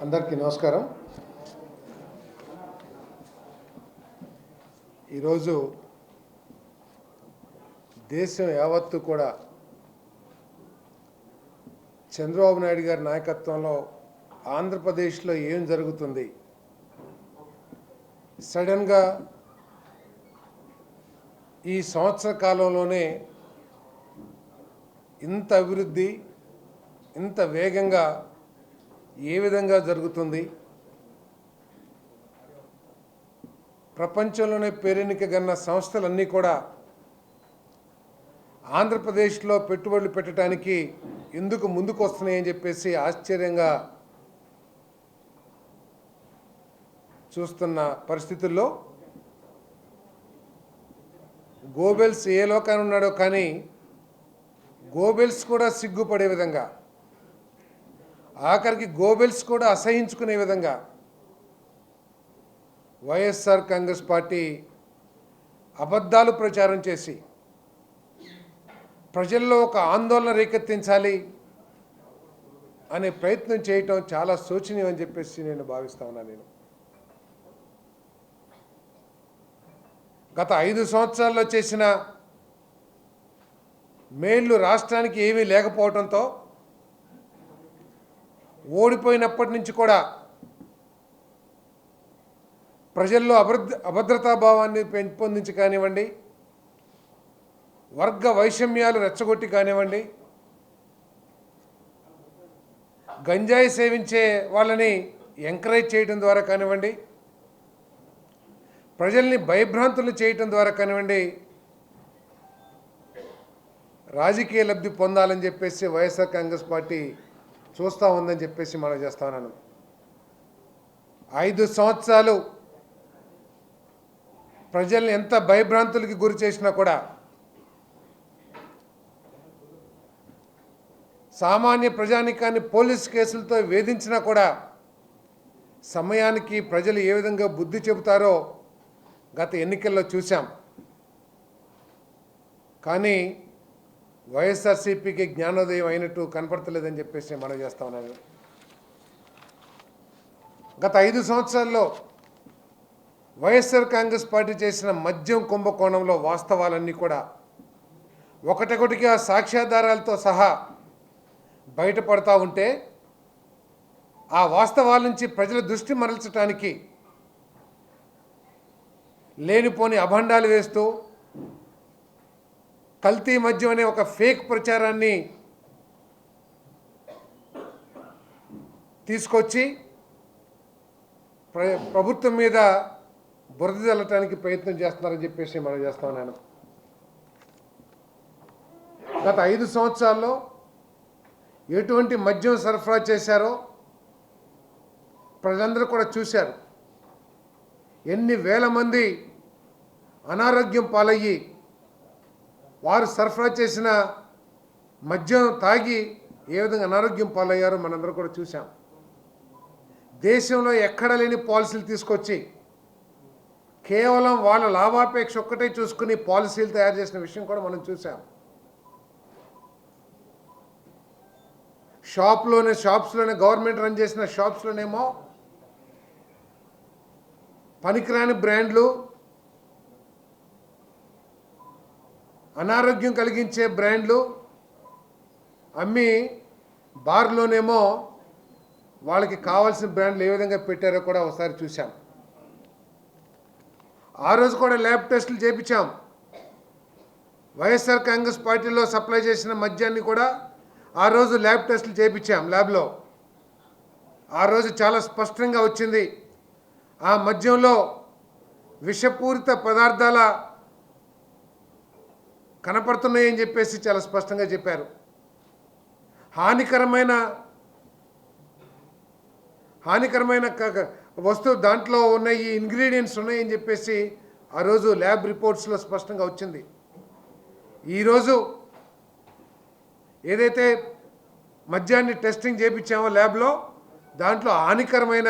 అందరికీ నమస్కారం. ఈరోజు దేశం యావత్తు కూడా చంద్రబాబు నాయుడు గారి నాయకత్వంలో ఆంధ్రప్రదేశ్లో ఏం జరుగుతుంది, సడన్గా ఈ సంవత్సర కాలంలోనే ఇంత అభివృద్ధి ఇంత వేగంగా ఏ విధంగా జరుగుతుంది, ప్రపంచంలోనే పేరెన్నికగన్న సంస్థలన్నీ కూడా ఆంధ్రప్రదేశ్లో పెట్టుబడులు పెట్టడానికి ఎందుకు ముందుకు వస్తున్నాయని చెప్పేసి ఆశ్చర్యంగా చూస్తున్న పరిస్థితుల్లో గోబెల్స్ ఏ లోకాన ఉన్నాడో కానీ గోబెల్స్ కూడా సిగ్గుపడే విధంగా, ఆఖరికి గోబెల్స్ కూడా అసహించుకునే విధంగా వైఎస్ఆర్ కాంగ్రెస్ పార్టీ అబద్ధాలు ప్రచారం చేసి ప్రజల్లో ఒక ఆందోళన రేకెత్తించాలి అనే ప్రయత్నం చేయటం చాలా శోచనీయం అని చెప్పేసి నేను భావిస్తా ఉన్నాను. గత 5 సంవత్సరాల్లో చేసిన మేళ్ళు రాష్ట్రానికి ఏమీ లేకపోవడంతో ఓడిపోయినప్పటి నుంచి కూడా ప్రజల్లో అభద్రతాభావాన్ని పెంపొందించి కానివ్వండి, వర్గ వైషమ్యాలు రెచ్చగొట్టి కానివ్వండి, గంజాయి సేవించే వాళ్ళని ఎంకరేజ్ చేయడం ద్వారా కానివ్వండి, ప్రజల్ని భయభ్రాంతులు చేయటం ద్వారా కానివ్వండి, రాజకీయ లబ్ధి పొందాలని చెప్పేసి వైఎస్ఆర్ కాంగ్రెస్ పార్టీ చూస్తూ ఉందని చెప్పేసి మనం చేస్తా ఉన్నాను. 5 సంవత్సరాలు ప్రజల్ని ఎంత భయభ్రాంతులకి గురి చేసినా కూడా, సామాన్య ప్రజానికాన్ని పోలీస్ కేసులతో వేధించినా కూడా సమయానికి ప్రజలు ఏ విధంగా బుద్ధి చెబుతారో గత ఎన్నికల్లో చూసాం. కానీ వైఎస్ఆర్సీపీకి జ్ఞానోదయం అయినట్టు కనపడతలేదని చెప్పేసి మనం చేస్తా ఉన్నాను. గత 5 సంవత్సరాల్లో వైఎస్ఆర్ కాంగ్రెస్ పార్టీ చేసిన మద్యం కుంభకోణంలో వాస్తవాలన్నీ కూడా ఒకటొకటిగా సాక్ష్యాధారాలతో సహా బయటపడతా ఉంటే, ఆ వాస్తవాల నుంచి ప్రజల దృష్టి మరల్చడానికి లేనిపోని అభండాలు వేస్తూ కల్తీ మద్యం అనే ఒక ఫేక్ ప్రచారాన్ని తీసుకొచ్చి ప్రభుత్వం మీద బురద జల్లటానికి ప్రయత్నం చేస్తున్నారని చెప్పేసి మనం చేస్తా ఉన్నాను. గత 5 సంవత్సరాల్లో ఎటువంటి మద్యం సరఫరా చేశారో ప్రజలందరూ కూడా చూశారు. ఎన్ని వేల మంది అనారోగ్యం పాలయ్యి వారు సరఫరా చేసిన మద్యం తాగి ఏ విధంగా అనారోగ్యం పాలయ్యారో మనందరూ కూడా చూసాం. దేశంలో ఎక్కడ లేని పాలసీలు తీసుకొచ్చి కేవలం వాళ్ళ లాభాపేక్ష ఒక్కటే చూసుకుని పాలసీలు తయారు చేసిన విషయం కూడా మనం చూసాం. షాప్స్లోనే గవర్నమెంట్ రన్ చేసిన షాప్స్లోనేమో పనికిరాని బ్రాండ్లు, అనారోగ్యం కలిగించే బ్రాండ్లు అమ్మి బార్లోనేమో వాళ్ళకి కావాల్సిన బ్రాండ్లు ఏ విధంగా పెట్టారో కూడా ఒకసారి చూసాం. ఆ రోజు కూడా ల్యాబ్ టెస్టులు చేయించాం. వైఎస్ఆర్ కాంగ్రెస్ పార్టీలో సప్లై చేసిన మద్యాన్ని కూడా ఆ రోజు ల్యాబ్ టెస్టులు చేయించాం ల్యాబ్లో. ఆ రోజు చాలా స్పష్టంగా వచ్చింది, ఆ మద్యంలో విషపూరిత పదార్థాల కనపడుతున్నాయని చెప్పేసి చాలా స్పష్టంగా చెప్పారు. హానికరమైన వస్తువు దాంట్లో ఉన్న ఈ ఇంగ్రీడియంట్స్ ఉన్నాయని చెప్పేసి ఆ రోజు ల్యాబ్ రిపోర్ట్స్లో స్పష్టంగా వచ్చింది. ఈరోజు ఏదైతే మద్యాన్ని టెస్టింగ్ చేయించామో ల్యాబ్లో, దాంట్లో హానికరమైన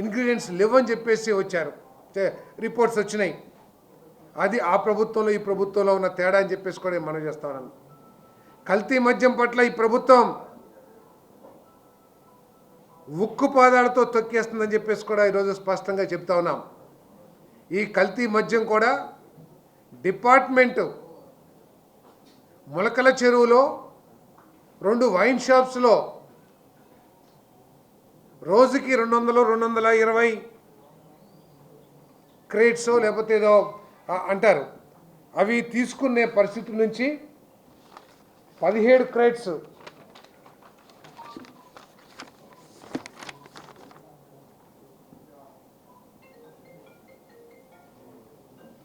ఇంగ్రీడియంట్స్ లేవని చెప్పేసి వచ్చారు, రిపోర్ట్స్ వచ్చినాయి. అది ఆ ప్రభుత్వంలో ఈ ప్రభుత్వంలో ఉన్న తేడా అని చెప్పేసి కూడా మనం చేస్తా ఉన్నాను. కల్తీ మద్యం పట్ల ఈ ప్రభుత్వం ఉక్కు పాదాలతో తొక్కేస్తుందని చెప్పేసి కూడా ఈరోజు స్పష్టంగా చెప్తా ఉన్నాం. ఈ కల్తీ మద్యం కూడా డిపార్ట్మెంటు మొలకల చెరువులో 2 వైన్ షాప్స్లో రోజుకి 200-220 క్రేట్స్ లేకపోతే ఏదో అంటారు, అవి తీసుకునే పరిస్థితి నుంచి 17 క్రేట్స్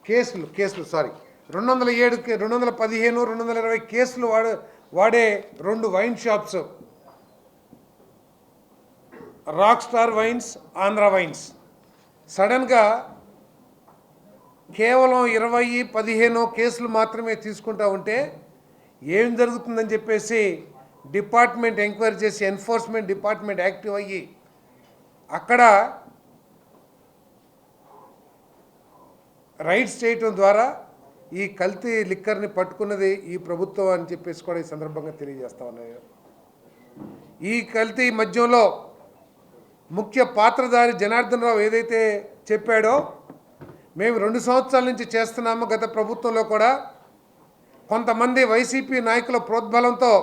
కేసులు 207 215 220 కేసులు వాడే 2 wine shops, rock star wines, Andhra wines, సడన్గా కేవలం 20-15 కేసులు మాత్రమే తీసుకుంటా ఉంటే ఏం జరుగుతుందని చెప్పేసి డిపార్ట్మెంట్ ఎంక్వైరీ చేసి ఎన్ఫోర్స్మెంట్ డిపార్ట్మెంట్ యాక్టివ్ అయ్యి అక్కడ రైడ్స్ చేయటం ద్వారా ఈ కల్తీ లిక్కర్ని పట్టుకున్నది ఈ ప్రభుత్వం అని చెప్పేసి కూడా ఈ సందర్భంగా తెలియజేస్తా ఉన్నాను. ఈ కల్తీ మద్యంలో ముఖ్య పాత్రధారి జనార్దన్ రావు ఏదైతే చెప్పాడో, మేము 2 సంవత్సరాల నుంచి చేస్తున్నాము, గత ప్రభుత్వంలో కూడా కొంతమంది వైసీపీ నాయకుల ప్రోద్బలంతో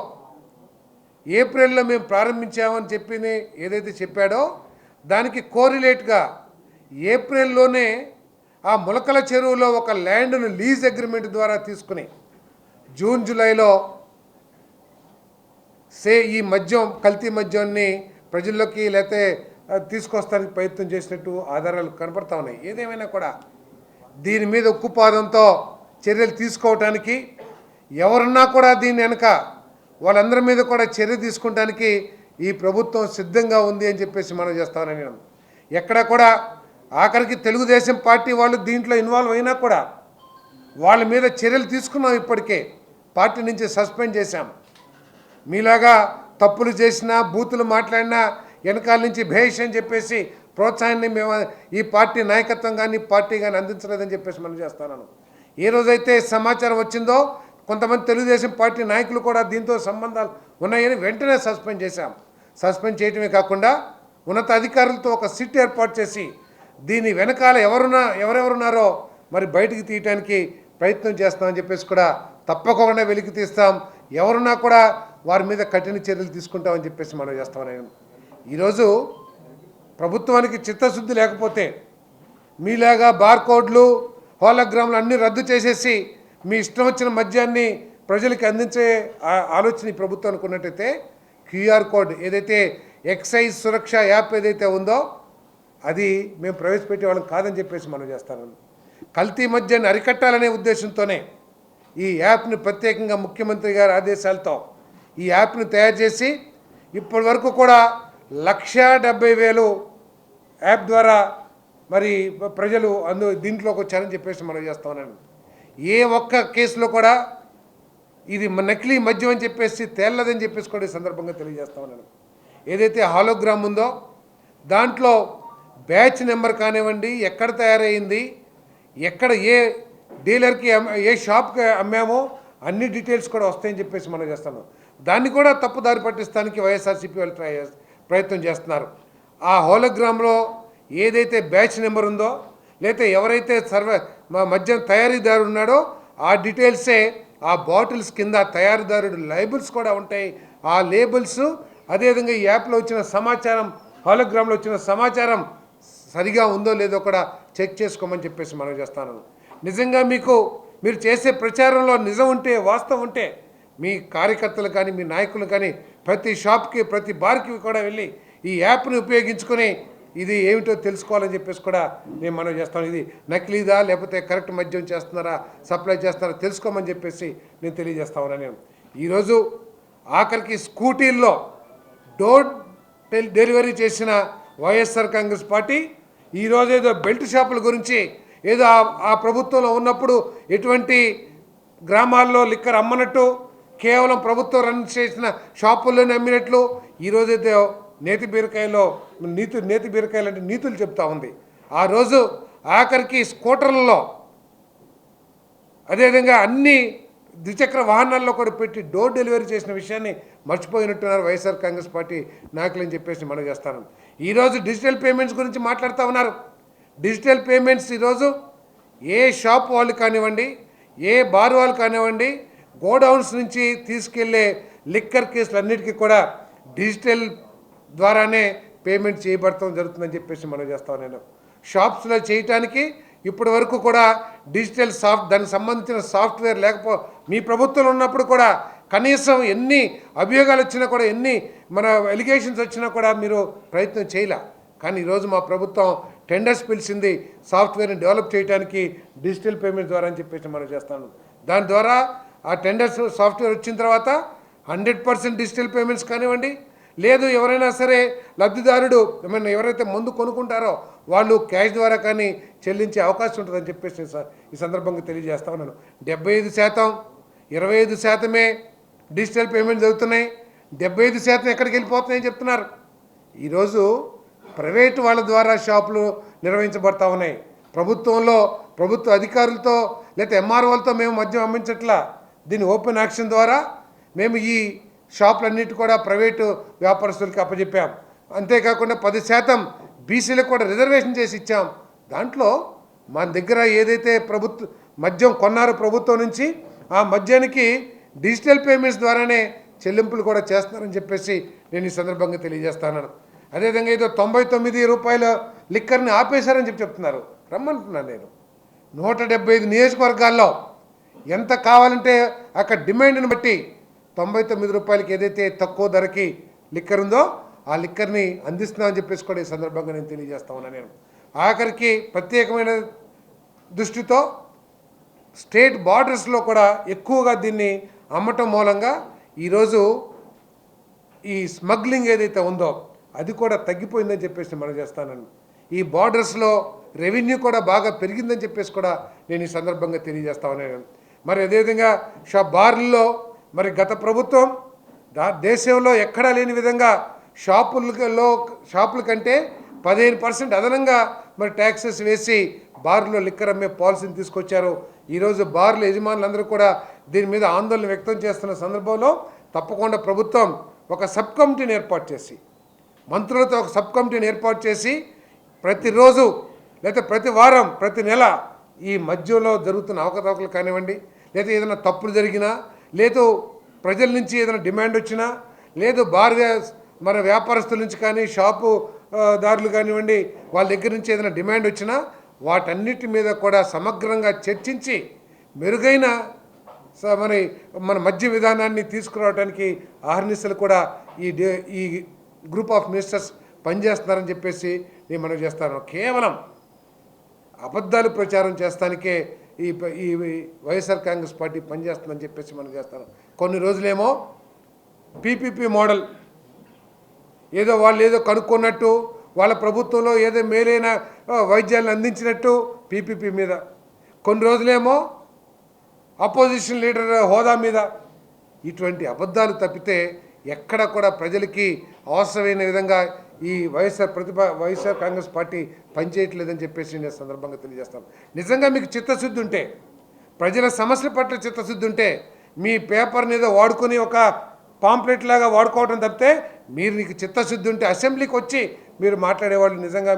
ఏప్రిల్లో మేము ప్రారంభించామని ఏదైతే చెప్పాడో దానికి కోరిలేట్గా ఏప్రిల్లోనే ఆ మొలకల చెరువులో ఒక ల్యాండ్ను లీజ్ అగ్రిమెంట్ ద్వారా తీసుకుని జూన్ జూలైలో ఈ మద్యం కల్తీ మద్యాన్ని ప్రజల్లోకి లేకపోతే తీసుకొస్తానికి ప్రయత్నం చేసినట్టు ఆధారాలు కనపడతా ఉన్నాయి. ఏదేమైనా కూడా దీని మీద ఉక్కుపాదంతో చర్యలు తీసుకోవటానికి ఎవరున్నా కూడా దీని వెనక వాళ్ళందరి మీద కూడా చర్య తీసుకుంటానికి ఈ ప్రభుత్వం సిద్ధంగా ఉంది అని చెప్పేసి మనం చేస్తామని నేను ఎక్కడ కూడా ఆఖరికి తెలుగుదేశం పార్టీ వాళ్ళు దీంట్లో ఇన్వాల్వ్ అయినా కూడా వాళ్ళ మీద చర్యలు తీసుకున్నాం. ఇప్పటికే పార్టీ నుంచి సస్పెండ్ చేశాం. మీలాగా తప్పులు చేసినా బూతులు మాట్లాడినా వెనకాల నుంచి భేష్ అని చెప్పేసి ప్రోత్సాహాన్ని మేము ఈ పార్టీ నాయకత్వం కానీ పార్టీ కానీ అందించలేదని చెప్పేసి మనం చేస్తున్నాను. ఏ రోజైతే సమాచారం వచ్చిందో కొంతమంది తెలుగుదేశం పార్టీ నాయకులు కూడా దీంతో సంబంధాలు ఉన్నాయని వెంటనే సస్పెండ్ చేశాం. సస్పెండ్ చేయటమే కాకుండా ఉన్నత అధికారులతో ఒక సిట్ ఏర్పాటు చేసి దీని వెనకాల ఎవరెవరున్నారో మరి బయటికి తీయటానికి ప్రయత్నం చేస్తామని చెప్పేసి కూడా తప్పకుండా వెలికి తీస్తాం. ఎవరున్నా కూడా వారి మీద కఠిన చర్యలు తీసుకుంటామని చెప్పేసి మనం చేస్తామని. ఈరోజు ప్రభుత్వానికి చిత్తశుద్ధి లేకపోతే మీలాగా బార్కోడ్లు హోలోగ్రామ్లు అన్నీ రద్దు చేసేసి మీ ఇష్టం వచ్చిన మద్యాన్ని ప్రజలకి అందించే ఆలోచన ఈ ప్రభుత్వానికి ఉన్నట్టయితే క్యూఆర్ కోడ్ ఏదైతే ఎక్సైజ్ సురక్ష యాప్ ఏదైతే ఉందో అది మేము ప్రవేశపెట్టే వాళ్ళం కాదని చెప్పేసి మనం చేస్తాను. కల్తీ మద్యాన్ని అరికట్టాలనే ఉద్దేశంతోనే ఈ యాప్ని ప్రత్యేకంగా ముఖ్యమంత్రి గారి ఆదేశాలతో ఈ యాప్ని తయారు చేసి ఇప్పటి వరకు కూడా 1,70,000 యాప్ ద్వారా మరి ప్రజలు దీంట్లోకి వచ్చారని చెప్పేసి మనం చేస్తామన్నాను. ఏ ఒక్క కేసులో కూడా ఇది నకిలీ మద్యం అని చెప్పేసి తేలదని చెప్పేసి కూడా ఈ సందర్భంగా తెలియజేస్తామన్నాను. ఏదైతే హాలోగ్రామ్ ఉందో దాంట్లో బ్యాచ్ నెంబర్ కానివ్వండి, ఎక్కడ తయారైంది, ఎక్కడ ఏ డీలర్కి ఏ షాప్కి అమ్మామో అన్ని డీటెయిల్స్ కూడా వస్తాయని చెప్పేసి మనం చేస్తాను. దాన్ని కూడా తప్పుదారి పట్టిస్తానికి వైఎస్ఆర్సీపీ వాళ్ళు ప్రయత్నం చేస్తున్నారు. ఆ హోలోగ్రామ్లో ఏదైతే బ్యాచ్ నెంబర్ ఉందో లేకపోతే ఎవరైతే మద్యం తయారీదారు ఉన్నాడో ఆ డీటెయిల్సే ఆ బాటిల్స్ కింద తయారీదారుడు లేబుల్స్ కూడా ఉంటాయి. ఆ లేబుల్స్ అదేవిధంగా ఈ యాప్లో వచ్చిన సమాచారం, హోలోగ్రామ్లో వచ్చిన సమాచారం సరిగా ఉందో లేదో కూడా చెక్ చేసుకోమని చెప్పేసి మనం చేస్తాను. నిజంగా మీరు చేసే ప్రచారంలో నిజం ఉంటే, వాస్తవం ఉంటే మీ కార్యకర్తలు కానీ మీ నాయకులు కానీ ప్రతి షాప్కి ప్రతి బార్కి కూడా వెళ్ళి ఈ యాప్ని ఉపయోగించుకొని ఇది ఏమిటో తెలుసుకోవాలని చెప్పేసి కూడా నేను మనం చేస్తాను. ఇది నకిలీదా లేకపోతే కరెక్ట్ మద్యం చేస్తున్నారా, సప్లై చేస్తున్నారా తెలుసుకోమని చెప్పేసి నేను తెలియజేస్తా ఉన్నాను. నేను ఈరోజు ఆఖరికి స్కూటీల్లో డోర్ డెలివరీ చేసిన వైఎస్ఆర్ కాంగ్రెస్ పార్టీ ఈరోజు ఏదో బెల్ట్ షాపుల గురించి ఏదో ఆ ప్రభుత్వంలో ఉన్నప్పుడు ఎటువంటి గ్రామాల్లో లిక్కర్ అమ్మనట్టు కేవలం ప్రభుత్వం రన్ చేసిన షాపుల్లోనే అమ్మినట్లు ఈరోజైతే నేతి బీరకాయలు అంటే నీతులు చెప్తా ఉంది. ఆ రోజు ఆఖరికి స్కూటర్లలో అదేవిధంగా అన్ని ద్విచక్ర వాహనాల్లో కూడా పెట్టి డోర్ డెలివరీ చేసిన విషయాన్ని మర్చిపోయినట్టున్నారు వైఎస్ఆర్ కాంగ్రెస్ పార్టీ నాయకులని చెప్పేసి మనం చేస్తాను. ఈరోజు డిజిటల్ పేమెంట్స్ గురించి మాట్లాడుతూ ఉన్నారు. డిజిటల్ పేమెంట్స్ ఈరోజు ఏ షాప్ వాళ్ళు కానివ్వండి, ఏ బార్ వాళ్ళు కానివ్వండి, గోడౌన్స్ నుంచి తీసుకెళ్లే లిక్కర్ కేసులు అన్నిటికీ కూడా డిజిటల్ ద్వారానే పేమెంట్ చేయబడటం జరుగుతుందని చెప్పేసి మనం చేస్తాం. నేను షాప్స్లో చేయటానికి ఇప్పటి వరకు కూడా డిజిటల్ దానికి సంబంధించిన సాఫ్ట్వేర్ మీ ప్రభుత్వంలో ఉన్నప్పుడు కూడా కనీసం ఎన్ని అభియోగాలు వచ్చినా కూడా, ఎన్ని మన ఎలిగేషన్స్ వచ్చినా కూడా మీరు ప్రయత్నం చేయలే. కానీ ఈరోజు మా ప్రభుత్వం టెండర్స్ పిలిచింది సాఫ్ట్వేర్ని డెవలప్ చేయడానికి డిజిటల్ పేమెంట్ ద్వారా అని చెప్పేసి మనం చేస్తాను. దాని ద్వారా ఆ టెండర్స్ సాఫ్ట్వేర్ వచ్చిన తర్వాత 100% డిజిటల్ పేమెంట్స్ కానివ్వండి, లేదు ఎవరైనా సరే లబ్ధిదారుడు ఎవరైతే మందు కొనుక్కుంటారో వాళ్ళు క్యాష్ ద్వారా కానీ చెల్లించే అవకాశం ఉంటుందని చెప్పేసి ఈ సందర్భంగా తెలియజేస్తా ఉన్నాను. 75%, 25% డిజిటల్ పేమెంట్ జరుగుతున్నాయి. 75% ఎక్కడికి వెళ్ళిపోతున్నాయని చెప్తున్నారు. ఈరోజు ప్రైవేటు వాళ్ళ ద్వారా షాపులు నిర్వహించబడతా ఉన్నాయి. ప్రభుత్వ అధికారులతో లేకపోతే ఎంఆర్ఓలతో మేము మద్యం అమ్మించట్లా. దీన్ని ఓపెన్ యాక్షన్ ద్వారా మేము ఈ షాపులన్నిటి కూడా ప్రైవేటు వ్యాపారస్తులకి అప్పచెప్పాం. అంతేకాకుండా 10% బీసీలకు కూడా రిజర్వేషన్ చేసి ఇచ్చాం. దాంట్లో మన దగ్గర ఏదైతే మద్యం కొన్నారో ప్రభుత్వం నుంచి, ఆ మద్యానికి డిజిటల్ పేమెంట్స్ ద్వారానే చెల్లింపులు కూడా చేస్తున్నారని చెప్పేసి నేను ఈ సందర్భంగా తెలియజేస్తాను. అదేవిధంగా ఏదో 99 రూపాయల లిక్కర్ని ఆపేశారని చెప్తున్నారు. రమ్మంటున్నాను నేను. 175 నియోజకవర్గాల్లో ఎంత కావాలంటే అక్కడ డిమాండ్ని బట్టి 99 రూపాయలకి ఏదైతే తక్కువ ధరకి లిక్కర్ ఉందో ఆ లిక్కర్ని అందిస్తున్నామని చెప్పేసి కూడా ఈ సందర్భంగా నేను తెలియజేస్తా ఉన్నాను. నేను ఆఖరికి ప్రత్యేకమైన దృష్టితో స్టేట్ బార్డర్స్లో కూడా ఎక్కువగా దీన్ని అమ్మటం మూలంగా ఈరోజు ఈ స్మగ్లింగ్ ఏదైతే ఉందో అది కూడా తగ్గిపోయిందని చెప్పేసి మనం చేస్తాను. ఈ బార్డర్స్లో రెవెన్యూ కూడా బాగా పెరిగిందని చెప్పేసి కూడా నేను ఈ సందర్భంగా తెలియజేస్తా ఉన్నాను. మరి అదేవిధంగా బార్లలో మరి గత ప్రభుత్వం దేశంలో ఎక్కడా లేని విధంగా షాపుల కంటే 15% అదనంగా మరి ట్యాక్సెస్ వేసి బార్లో లిక్కర్ అమ్మే పాలసీని తీసుకొచ్చారు. ఈరోజు బార్ల యజమానులందరూ కూడా దీని మీద ఆందోళన వ్యక్తం చేస్తున్న సందర్భంలో తప్పకుండా ప్రభుత్వం ఒక సబ్ కమిటీని ఏర్పాటు చేసి, మంత్రులతో ఒక సబ్ కమిటీని ఏర్పాటు చేసి ప్రతిరోజు లేదా ప్రతి వారం ప్రతి నెల ఈ మధ్యలో జరుగుతున్న అవకతవకలు కానివ్వండి, లేదా ఏదైనా తప్పులు జరిగినా, లేదు ప్రజల నుంచి ఏదైనా డిమాండ్ వచ్చినా, లేదు మన వ్యాపారస్తుల నుంచి కానీ షాపు దారులు కానివ్వండి వాళ్ళ దగ్గర నుంచి ఏదైనా డిమాండ్ వచ్చినా వాటన్నిటి మీద కూడా సమగ్రంగా చర్చించి మెరుగైన మన మద్య విధానాన్ని తీసుకురావడానికి ఆహర్నిశలు కూడా ఈ గ్రూప్ ఆఫ్ మినిస్టర్స్ పనిచేస్తున్నారని చెప్పేసి నేను మనం చేస్తాను. కేవలం అబద్ధాలు ప్రచారం చేస్తానికే ఈ వైఎస్ఆర్ కాంగ్రెస్ పార్టీ పనిచేస్తుందని చెప్పేసి మనం చేస్తాను. కొన్ని రోజులేమో పీపీపీ మోడల్ ఏదో వాళ్ళు ఏదో కనుక్కున్నట్టు, వాళ్ళ ప్రభుత్వంలో ఏదో మేలైన వైద్యాలను అందించినట్టు పీపీపీ మీద, కొన్ని రోజులేమో అపోజిషన్ లీడర్ హోదా మీద. ఇటువంటి అబద్ధాలు తప్పితే ఎక్కడ కూడా ప్రజలకి అవసరమైన విధంగా ఈ వైఎస్ఆర్ కాంగ్రెస్ పార్టీ పనిచేయట్లేదని చెప్పేసి నేను సందర్భంగా తెలియజేస్తాను. నిజంగా మీకు చిత్తశుద్ధి ఉంటే, ప్రజల సమస్యల పట్ల చిత్తశుద్ధి ఉంటే, మీ పేపర్ని ఏదో వాడుకొని ఒక పాంప్లెట్ లాగా వాడుకోవడం తప్పితే నీకు చిత్తశుద్ధి ఉంటే అసెంబ్లీకి వచ్చి మీరు మాట్లాడేవాళ్ళు, నిజంగా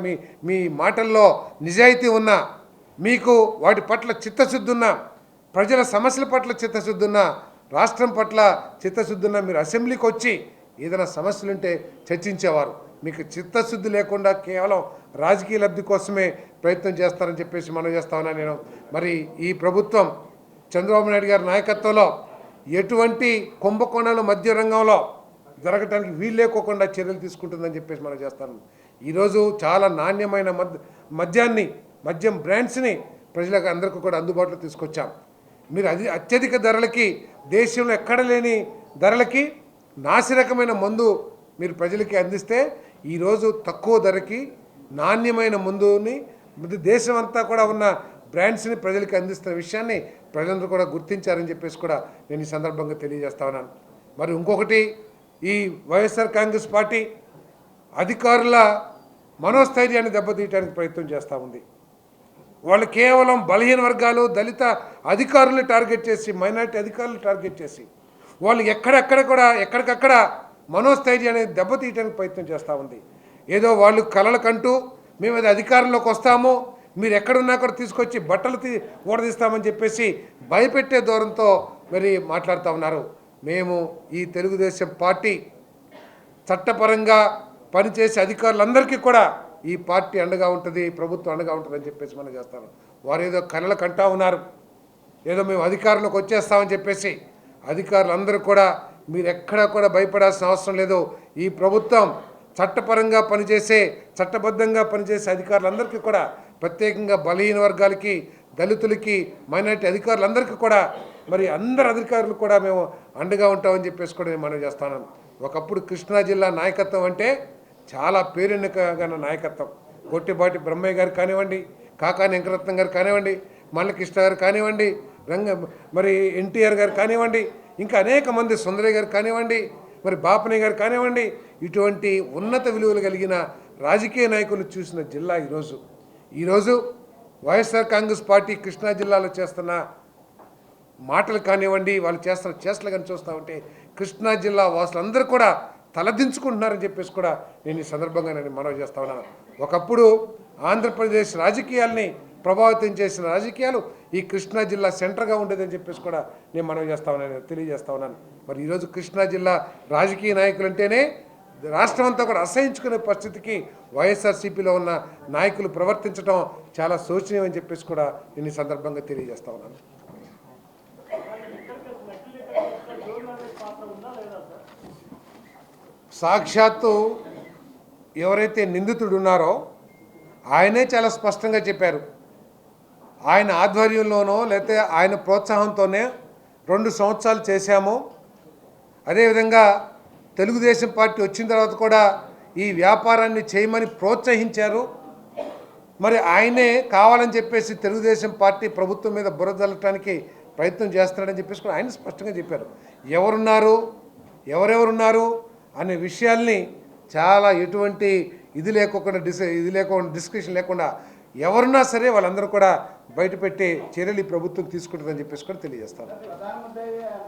మీ మాటల్లో నిజాయితీ ఉన్నా, మీకు వాటి పట్ల చిత్తశుద్ధి ఉన్నా, ప్రజల సమస్యల పట్ల చిత్తశుద్ధి ఉన్నా, రాష్ట్రం పట్ల చిత్తశుద్ధి ఉన్నా మీరు అసెంబ్లీకి వచ్చి ఏదైనా సమస్యలుంటే చర్చించేవారు. మీకు చిత్తశుద్ధి లేకుండా కేవలం రాజకీయ లబ్ధి కోసమే ప్రయత్నం చేస్తారని చెప్పేసి మనం చేస్తా ఉన్నా నేను. మరి ఈ ప్రభుత్వం చంద్రబాబు నాయుడు గారి నాయకత్వంలో ఎటువంటి కుంభకోణాలు మద్య రంగంలో జరగటానికి వీల్లేకోకుండా చర్యలు తీసుకుంటుందని చెప్పేసి మనం చేస్తాను. ఈరోజు చాలా నాణ్యమైన మద్యం బ్రాండ్స్ని ప్రజలకు అందరికీ కూడా అందుబాటులో తీసుకొచ్చాం. మీరు అత్యధిక ధరలకి, దేశంలో ఎక్కడ లేని ధరలకి నాసిరకమైన మందు మీరు ప్రజలకి అందిస్తే, ఈరోజు తక్కువ ధరకి నాణ్యమైన మందుని దేశం అంతా కూడా ఉన్న బ్రాండ్స్ని ప్రజలకి అందిస్తున్న విషయాన్ని ప్రజలందరూ కూడా గుర్తించారని చెప్పేసి కూడా నేను ఈ సందర్భంగా తెలియజేస్తా ఉన్నాను. మరి ఇంకొకటి, ఈ వైఎస్ఆర్ కాంగ్రెస్ పార్టీ అధికారుల మనోస్థైర్యాన్ని దెబ్బతీయడానికి ప్రయత్నం చేస్తూ ఉంది. వాళ్ళు కేవలం బలహీన వర్గాలు దళిత అధికారులను టార్గెట్ చేసి మైనారిటీ అధికారులను టార్గెట్ చేసి వాళ్ళు ఎక్కడికక్కడ మనోస్థైర్యాన్ని దెబ్బతీయడానికి ప్రయత్నం చేస్తూ ఉంది. ఏదో వాళ్ళు కలలు కంటూ మేము అది అధికారంలోకి వస్తాము, మీరు ఎక్కడున్నా కూడా తీసుకొచ్చి బట్టలు ఊడదీస్తామని చెప్పేసి భయపెట్టే దూరంతో మరి మాట్లాడుతూ ఉన్నారు. మేము ఈ తెలుగుదేశం పార్టీ చట్టపరంగా పనిచేసే అధికారులందరికీ కూడా ఈ పార్టీ అండగా ఉంటుంది, ప్రభుత్వం అండగా ఉంటుందని చెప్పేసి మనం చేస్తాను. వారు ఏదో కలలు కంటా ఉన్నారు, ఏదో మేము అధికారంలోకి వచ్చేస్తామని చెప్పేసి. అధికారులందరూ కూడా మీరు ఎక్కడా కూడా భయపడాల్సిన అవసరం లేదు. ఈ ప్రభుత్వం చట్టపరంగా పనిచేసే చట్టబద్ధంగా పనిచేసే అధికారులందరికీ కూడా, ప్రత్యేకంగా బలహీన వర్గాలకి దళితులకి మైనారిటీ అధికారులందరికీ కూడా మరి అందరు అధికారులు కూడా మేము అండగా ఉంటామని చెప్పేసి కూడా నేను మనవి చేస్తాను. ఒకప్పుడు కృష్ణా జిల్లా నాయకత్వం అంటే చాలా పేరెన్నికగల నాయకత్వం. గొట్టిబాటి బ్రహ్మయ్య గారు కానివ్వండి, కాకాని వెంకటరత్నం గారు కానివ్వండి, మల్లకృష్ణ గారు కానివ్వండి, మరి ఎన్టీఆర్ గారు కానివ్వండి, ఇంకా అనేక మంది సుందరయ్య గారు కానివ్వండి, మరి బాపనయ్య గారు కానివ్వండి, ఇటువంటి ఉన్నత విలువలు కలిగిన రాజకీయ నాయకులు చూసిన జిల్లా ఈరోజు వైఎస్ఆర్ కాంగ్రెస్ పార్టీ కృష్ణా జిల్లాలో చేస్తున్న మాటలు కానివ్వండి, వాళ్ళు చేస్తున్న చేష్టలు కానీ చూస్తూ ఉంటే కృష్ణా జిల్లా వాసులందరూ కూడా తలదించుకుంటున్నారని చెప్పేసి కూడా నేను ఈ సందర్భంగా నేను మనవి చేస్తా ఉన్నాను. ఒకప్పుడు ఆంధ్రప్రదేశ్ రాజకీయాల్ని ప్రభావితం చేసిన రాజకీయాలు ఈ కృష్ణా జిల్లా సెంటర్గా ఉండేదని చెప్పేసి కూడా నేను మనవి చేస్తా ఉన్నాను, తెలియజేస్తా ఉన్నాను. మరి ఈరోజు కృష్ణా జిల్లా రాజకీయ నాయకులు అంటేనే రాష్ట్రం అంతా కూడా అసహించుకునే పరిస్థితికి వైఎస్ఆర్సీపీలో ఉన్న నాయకులు ప్రవర్తించడం చాలా శోచనీయం అని చెప్పేసి కూడా నేను ఈ సందర్భంగా తెలియజేస్తా ఉన్నాను. సాక్షాత్తు ఎవరైతే నిందితుడు ఉన్నారో ఆయనే చాలా స్పష్టంగా చెప్పారు. ఆయన ఆధ్వర్యంలోనో లేకపోతే ఆయన ప్రోత్సాహంతోనే 2 సంవత్సరాలు చేశాము. అదేవిధంగా తెలుగుదేశం పార్టీ వచ్చిన తర్వాత కూడా ఈ వ్యాపారాన్ని చేయమని ప్రోత్సహించారు. మరి ఆయనే కావాలని చెప్పేసి తెలుగుదేశం పార్టీ ప్రభుత్వం మీద బురద జల్లటానికి ప్రయత్నం చేస్తున్నాడని చెప్పేసి కూడా ఆయన స్పష్టంగా చెప్పారు. ఎవరెవరున్నారు అనే విషయాల్ని చాలా ఎటువంటి ఇది లేకుండా డిస్కషన్ లేకుండా ఎవరున్నా సరే వాళ్ళందరూ కూడా బయటపెట్టే చర్యలు ఈ ప్రభుత్వం తీసుకుంటుందని చెప్పేసి కూడా తెలియజేస్తాను.